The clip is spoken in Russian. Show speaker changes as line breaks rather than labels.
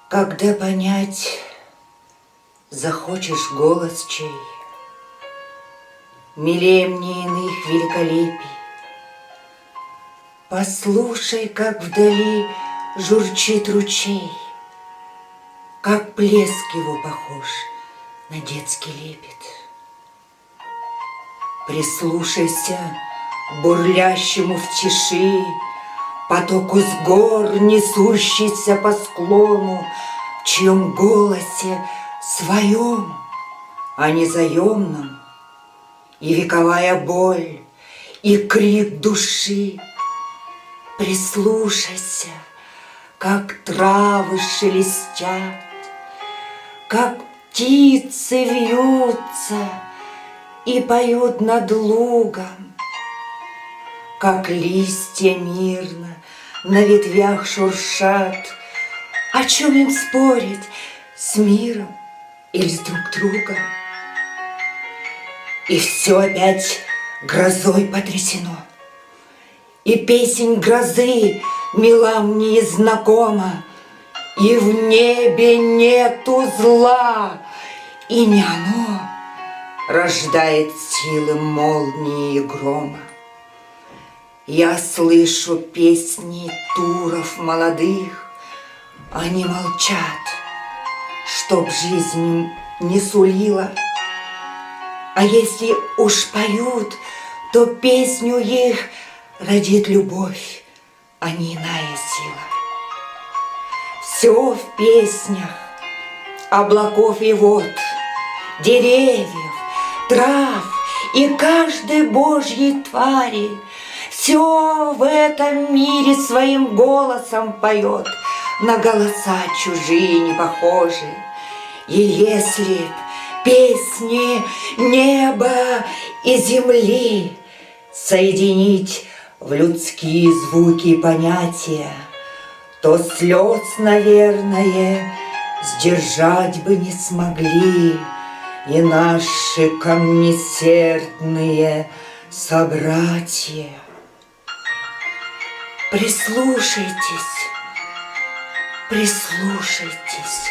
Когда понять захочешь голос чей, милее мне иных великолепий, послушай, как вдали журчит ручей, как плеск его похож на детский лепет. Прислушайся к бурлящему в тиши потоку с гор, несущийся по склону, в чьем голосе своем, а не заемном, и вековая боль, и крик души. Прислушайся, как травы шелестят, как птицы вьются и поют над лугом, как листья мирно на ветвях шуршат. О чем им спорить, с миром или с друг другом? И все опять грозой потрясено, и песнь грозы мила мне и знакома, и в небе нету зла, и не оно рождает силы молнии и грома. Я слышу песни туров молодых, они молчат, чтоб жизнь не сулила. А если уж поют, то песню их родит любовь, а не иная сила. Все в песнях облаков и вод, деревьев, трав и каждой божьей твари. Все в этом мире своим голосом поет, на голоса чужие не похожи. И если б песни неба и земли соединить в людские звуки и понятия, то слез, наверное, сдержать бы не смогли и наши камнесердные собратья. Прислушайтесь, прислушайтесь.